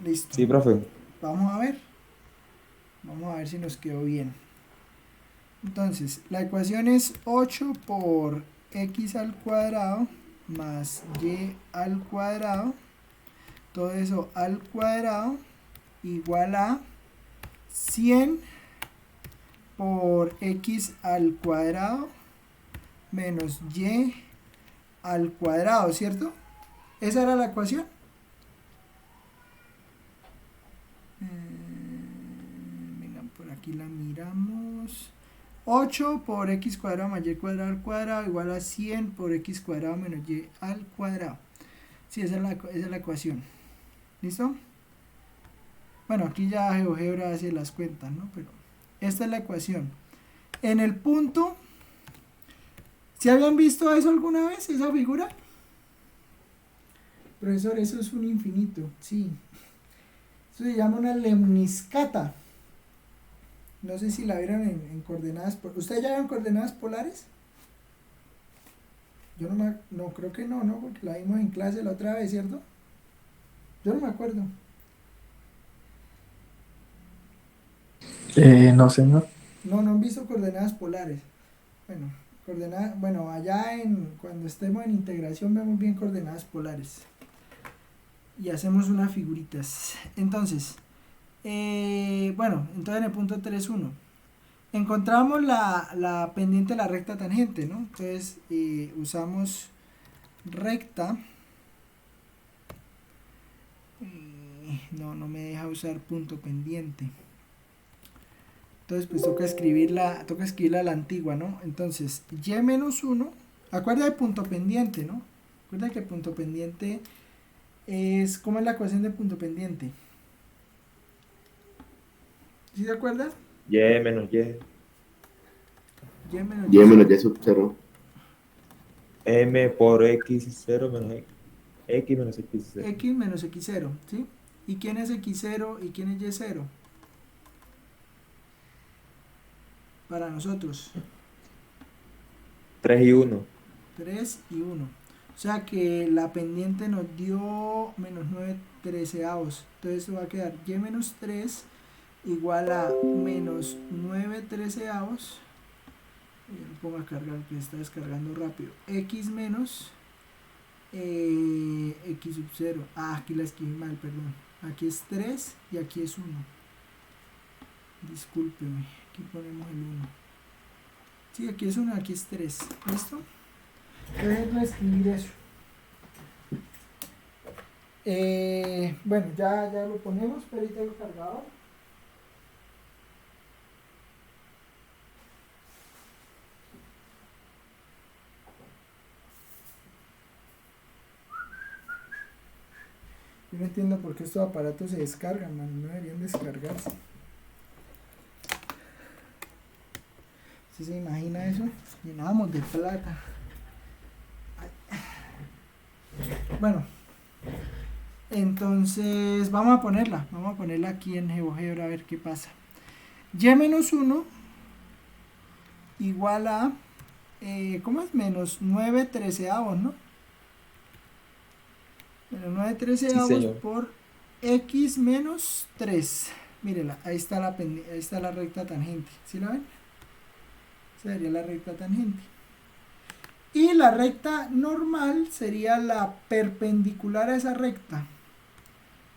Listo. Sí, profe. Vamos a ver si nos quedó bien. Entonces, la ecuación es 8 por x al cuadrado más y al cuadrado, todo eso al cuadrado, igual a 100 por x al cuadrado menos y al cuadrado, ¿cierto? Esa era la ecuación. Venga, por aquí la miramos. 8 por x cuadrado más y cuadrado al cuadrado igual a 100 por x cuadrado menos y al cuadrado. Sí, esa es la ecuación. ¿Listo? Bueno, aquí ya GeoGebra hace las cuentas, ¿no? Pero esta es la ecuación. En el punto, ¿sí habían visto eso alguna vez, esa figura? Profesor, eso es un infinito, sí. Eso se llama una lemniscata. No sé si la vieron en coordenadas. ¿Ustedes ya vieron coordenadas polares? Yo no creo que no, porque la vimos en clase la otra vez, ¿cierto? Yo no me acuerdo. No, señor. No, no han visto coordenadas polares. Bueno, allá cuando estemos en integración vemos bien coordenadas polares. Y hacemos unas figuritas. Entonces, entonces en el punto 3.1 encontramos la pendiente de la recta tangente, ¿no? Entonces usamos recta. No me deja usar punto pendiente. Entonces pues toca escribirla a la antigua, ¿no? Entonces y-1, acuerda de punto pendiente, ¿no? Acuerda que el punto pendiente es, ¿cómo es la ecuación de punto pendiente? ¿Sí te acuerdas? Y menos Y. Y menos Y menos Y sub 0. M por X0 menos X menos X0. X menos X0, ¿sí? ¿Y quién es X0 y quién es Y0? Para nosotros. 3 y 1. 3 y 1. O sea que la pendiente nos dio menos 9/13. Entonces va a quedar Y menos 3 igual a menos 9/13. Ya lo pongo a cargar que está descargando rápido. X menos X sub 0. Aquí la escribí mal, perdón. Aquí es 3 y aquí es 1. Discúlpeme. Aquí ponemos el 1. Sí, aquí es 1, aquí es 3. ¿Listo? Déjenme escribir eso. Bueno, ya lo ponemos, pero ahorita lo cargado. Yo no entiendo por qué estos aparatos se descargan, man. No deberían descargarse. ¿Sí se imagina eso? Llenábamos de plata. Bueno, entonces vamos a ponerla aquí en GeoGebra a ver qué pasa. Y-1 igual a ¿cómo es? Menos 9/13, ¿no? Menos 9/13 Sí, por X menos 3. Mírela, ahí está la recta tangente. ¿Sí la ven? Esa sería la recta tangente. Y la recta normal sería la perpendicular a esa recta.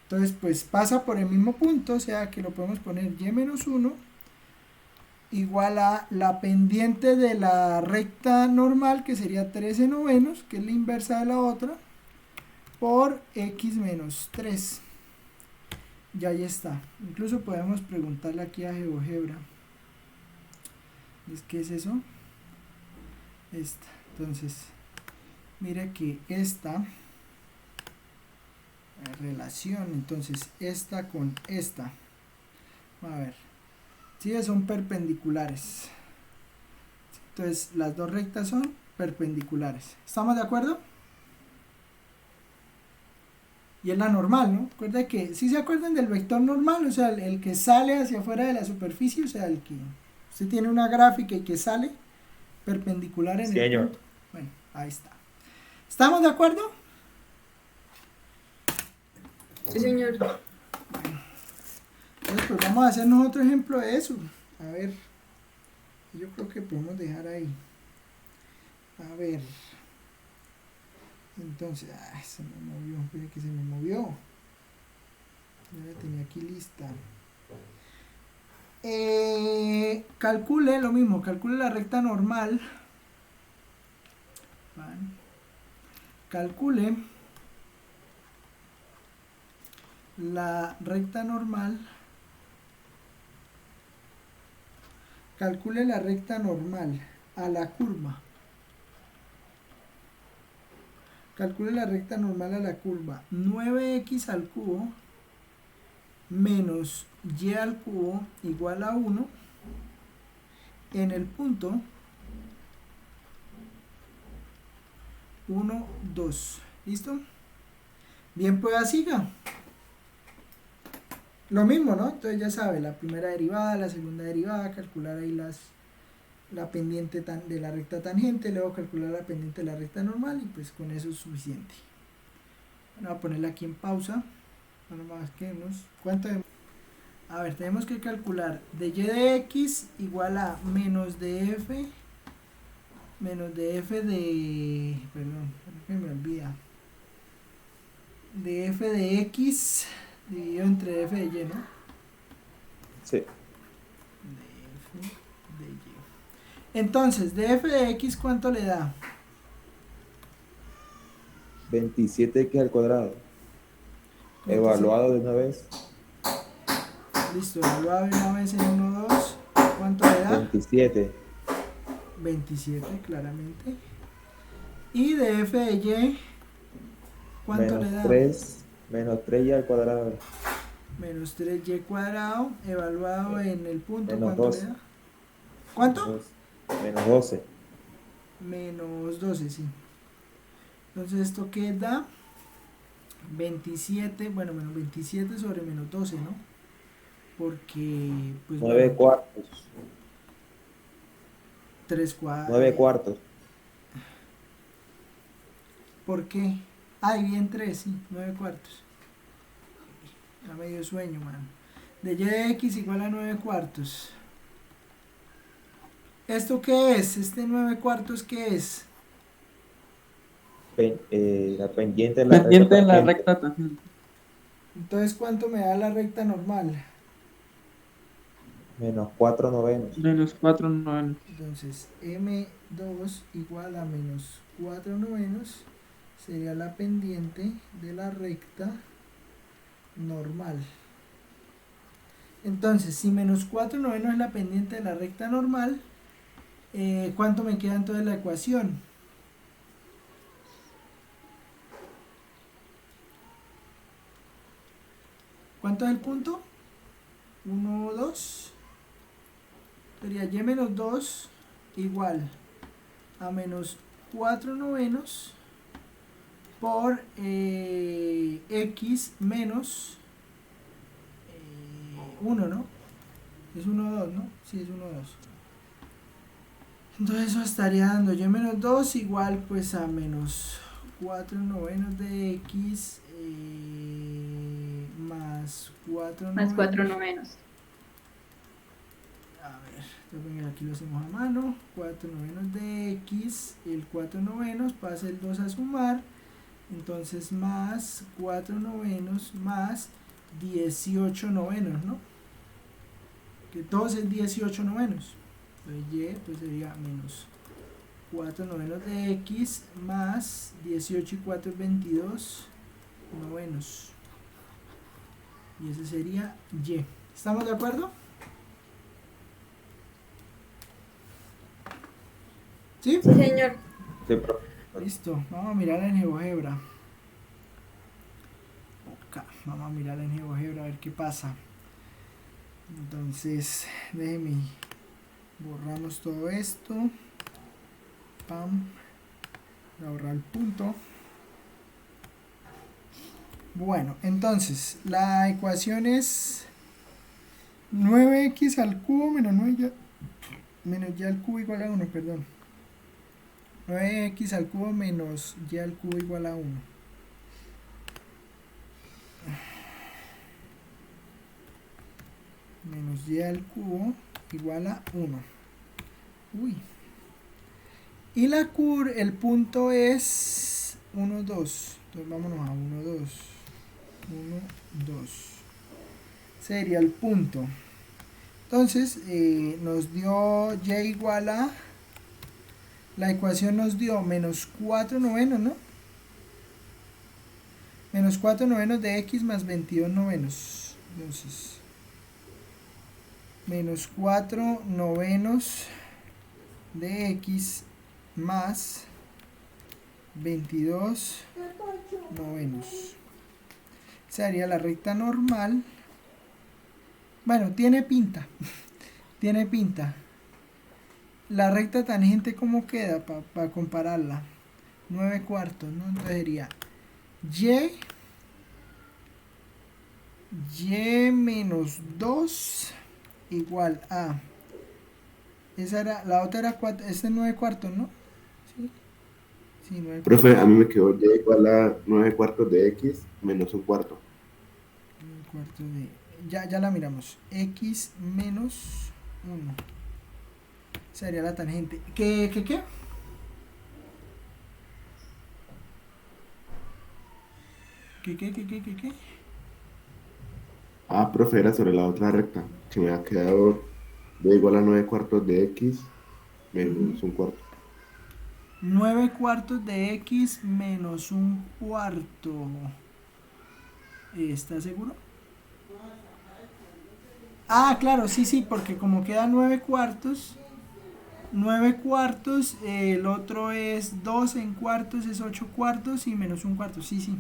Entonces pues pasa por el mismo punto, o sea que lo podemos poner Y-1 igual a la pendiente de la recta normal, que sería 13/9, que es la inversa de la otra, por X menos 3. Y ahí está. Incluso podemos preguntarle aquí a GeoGebra. ¿Qué es eso? Esta. Entonces, mira que esta relación, entonces esta con esta, a ver, si son perpendiculares. Entonces las dos rectas son perpendiculares. ¿Estamos de acuerdo? Y es la normal, ¿no? Recuerda que, si se acuerdan del vector normal, o sea, el que sale hacia afuera de la superficie, o sea, el que usted tiene una gráfica y que sale perpendicular en el punto. Bueno, ahí está. ¿Estamos de acuerdo? Sí, señor. Bueno, entonces pues vamos a hacernos otro ejemplo de eso. A ver, yo creo que podemos dejar ahí. A ver. Entonces, se me movió, fíjate que se me movió. Ya la tenía aquí lista. Calcule lo mismo, calcule la recta normal. Vale. Calcule la recta normal. Calcule la recta normal a la curva. Calcule la recta normal a la curva. 9x al cubo menos y al cubo igual a 1 en el punto 1, 2. ¿Listo? Bien, pues siga. Lo mismo, ¿no? Entonces ya sabe, la primera derivada, la segunda derivada, calcular ahí la pendiente de la recta tangente, luego calcular la pendiente de la recta normal y pues con eso es suficiente. Bueno, voy a ponerla aquí en pausa. Bueno, más que ¿cuánto de... A ver, tenemos que calcular de y de x igual a menos de f de, perdón, que me olvida, de f de x dividido entre f de y, ¿no? Sí. De f de y. Entonces, de f de x, ¿cuánto le da? 27x al cuadrado. Evaluado de una vez. Listo, evaluado de una vez en 1, 2. ¿Cuánto le da? 27. 27, claramente. Y de f de y, ¿cuánto le da? Menos 3y al cuadrado. Menos 3y cuadrado, evaluado en el punto, Menos ¿cuánto 12. le da? ¿Cuánto? Menos 12. Menos 12, sí. Entonces, ¿esto qué da? 27, bueno, menos 27 sobre menos 12, ¿no? Porque, pues 9 bueno, cuartos. 3 cuartos. 9 cuartos. ¿Por qué? Ah, y bien 3, sí, 9 cuartos. A medio sueño, man. De y de x igual a 9 cuartos. ¿Esto qué es? ¿Este 9 cuartos qué es? La pendiente de la Pendiente de recta la tangente. recta tangente. Entonces, ¿cuánto me da la recta normal? Menos 4 novenos. Menos 4 novenos. Entonces, M2 igual a menos 4 novenos sería la pendiente de la recta normal. Entonces, si menos 4 novenos es la pendiente de la recta normal, ¿cuánto me queda entonces la ecuación? ¿Cuánto es el punto? 1, 2. Sería y menos 2 igual a menos 4 novenos por x menos 1, ¿no? Es 1, 2, ¿no? Sí, es 1, 2. Entonces eso estaría dando y menos 2 igual pues a menos 4 novenos de x más 4 novenos. Más 4 novenos. A ver, entonces aquí lo hacemos a mano. 4 novenos de x, el 4 novenos pasa el 2 a sumar, entonces más 4 novenos más 18 novenos, ¿no? Que todos es 18 novenos. Entonces y pues sería menos 4 novenos de x más 18 y 4 es 22 novenos. Y ese sería y. ¿Estamos de acuerdo? ¿Sí? Sí, señor. Sí, profe. Listo, vamos a mirar en GeoGebra. Acá, vamos a mirar en GeoGebra a ver qué pasa. Entonces, déjeme, borramos todo esto. Pam, voy a borrar el punto. Bueno, entonces, la ecuación es 9x al cubo menos 9y, menos y al cubo igual a 1, perdón. 9x al cubo menos y al cubo igual a 1. Menos y al cubo igual a 1. Uy. Y la el punto es 1, 2. Entonces vámonos a 1, 2. 1, 2. Sería el punto. Entonces nos dio y igual a... La ecuación nos dio menos 4 novenos, ¿no? Menos 4 novenos de x más 22 novenos. Entonces, menos 4 novenos de x más 22 novenos. Sería la recta normal. Bueno, tiene pinta. Tiene pinta. La recta tangente, ¿cómo queda? Para compararla. 9 cuartos, ¿no? Entonces sería y menos 2 igual a... Esa era, la otra era 4, este es 9 cuartos, ¿no? Sí, sí, 9 cuartos. Profe, a mí me quedó y igual a 9 cuartos de x menos un cuarto. 9 cuartos de ya la miramos. X menos 1. Sería la tangente. ¿Qué? ¿Qué? Ah, profe, era sobre la otra recta, que me ha quedado b igual a 9 cuartos de x menos un cuarto. 9 cuartos de x menos un cuarto. ¿Estás seguro? Ah, claro, sí, porque como queda 9 cuartos, el otro es 2 en cuartos, es 8 cuartos y menos un cuarto. Sí,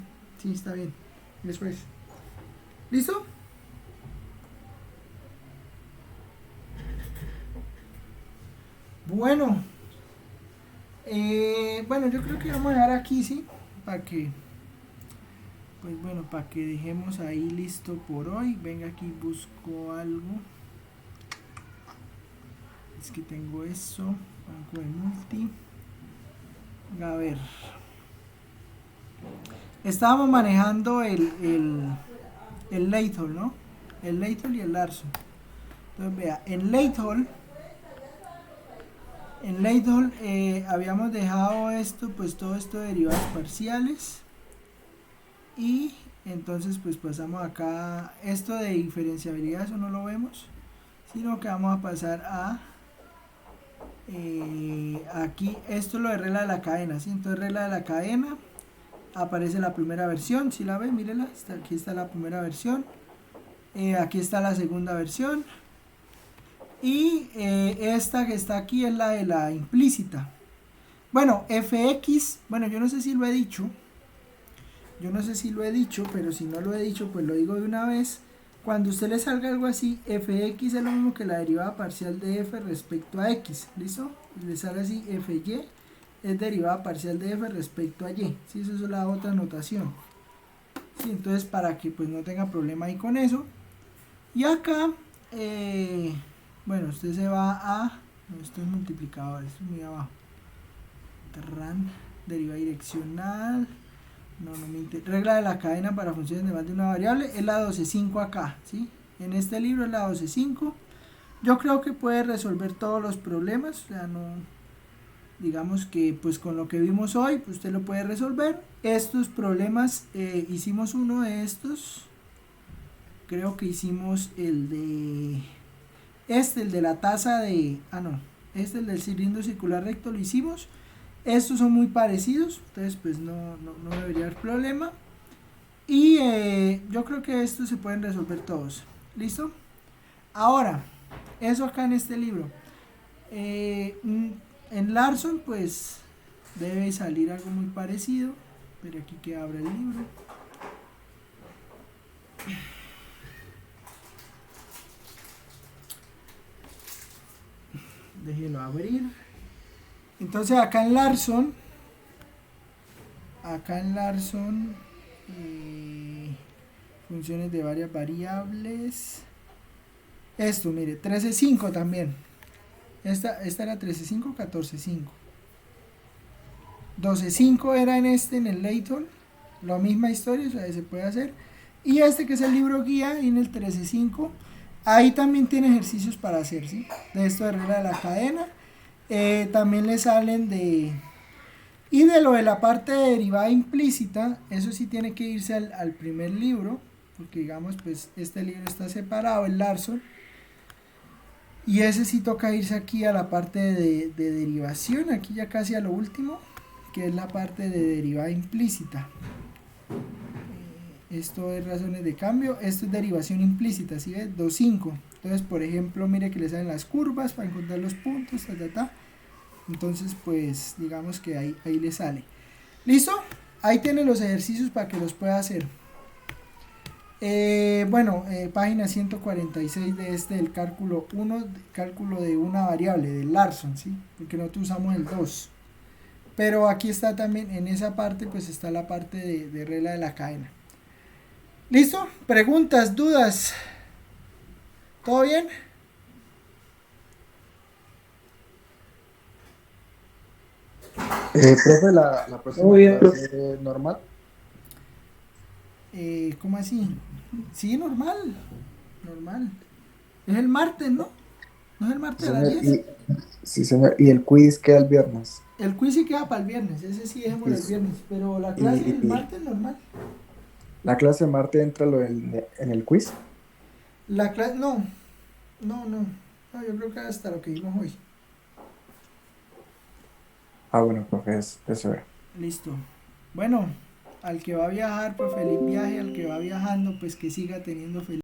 está bien. Eso es. ¿Listo? Bueno, yo creo que vamos a dejar aquí, ¿sí? Para que dejemos ahí listo por hoy. Venga, aquí busco algo. Es que tengo eso, banco de multi. A ver. Estábamos manejando el Leithol, ¿no? El Leithol y el Larson. Entonces vea, en Leithol habíamos dejado esto, pues todo esto de derivadas parciales. Y entonces pues pasamos acá, esto de diferenciabilidad, eso no lo vemos, sino que vamos a pasar a aquí, esto es lo de regla de la cadena, ¿sí? Entonces regla de la cadena, aparece la primera versión, si la ve, mírela, aquí está la primera versión, aquí está la segunda versión, y esta que está aquí es la de la implícita. Bueno, fx, bueno, yo no sé si lo he dicho, pero si no lo he dicho, pues lo digo de una vez. Cuando a usted le salga algo así, fx es lo mismo que la derivada parcial de f respecto a x, ¿listo? Le sale así, fy es derivada parcial de f respecto a y, ¿sí? Eso es la otra notación, ¿sí? Entonces, para que pues no tenga problema ahí con eso. Y acá, bueno, usted se va a, no, esto es multiplicador, esto es muy abajo, derivada direccional. No me interesa. Regla de la cadena para funciones de más de una variable es la 12.5 acá, ¿sí? En este libro es la 12.5. Yo creo que puede resolver todos los problemas, o sea, no, digamos que pues con lo que vimos hoy, pues usted lo puede resolver. Estos problemas, hicimos uno de estos, creo que hicimos el de el de la tasa de, el del cilindro circular recto lo hicimos. Estos son muy parecidos, entonces pues no debería haber problema. Y yo creo que estos se pueden resolver todos. ¿Listo? Ahora, eso acá en este libro. En Larson pues debe salir algo muy parecido. Pero aquí que abra el libro. Déjenlo abrir. Entonces acá en Larson funciones de varias variables, esto mire, 13.5 también, esta era 13.5, 14.5, 12.5 era en el Leithol, la misma historia, o sea, se puede hacer, y este que es el libro guía, y en el 13.5, ahí también tiene ejercicios para hacer, ¿sí? De esto de regla de la cadena. También le salen y de lo de la parte de derivada implícita, eso sí tiene que irse al primer libro, porque digamos pues este libro está separado, el Larson, y ese sí toca irse aquí a la parte de derivación, aquí ya casi a lo último, que es la parte de derivada implícita. Esto es razones de cambio, esto es derivación implícita, ¿sí ves? 2.5. Entonces, por ejemplo, mire que le salen las curvas para encontrar los puntos, Entonces, pues, digamos que ahí le sale. ¿Listo? Ahí tienen los ejercicios para que los pueda hacer. Página 146 de del cálculo 1, cálculo de una variable, del Larson, ¿sí? Porque nosotros usamos el 2. Pero aquí está también, en esa parte, pues está la parte de regla de la cadena. ¿Listo? ¿Preguntas, dudas? ¿Todo bien? Profe, la próxima clase normal. ¿Cómo así? Sí, normal. normal. Es el martes, ¿no? ¿No es el martes a las Señor, 10? sí, señor. Y el quiz queda el viernes. El quiz sí queda para el viernes, ese sí dejémoslo el Listo. viernes, pero la clase el Y martes normal. la clase de martes entra en el quiz. La clase, no, yo creo que hasta lo que vimos hoy. Ah, bueno, profe, eso era. Listo. Bueno, al que va a viajar, pues feliz viaje, al que va viajando, pues que siga teniendo feliz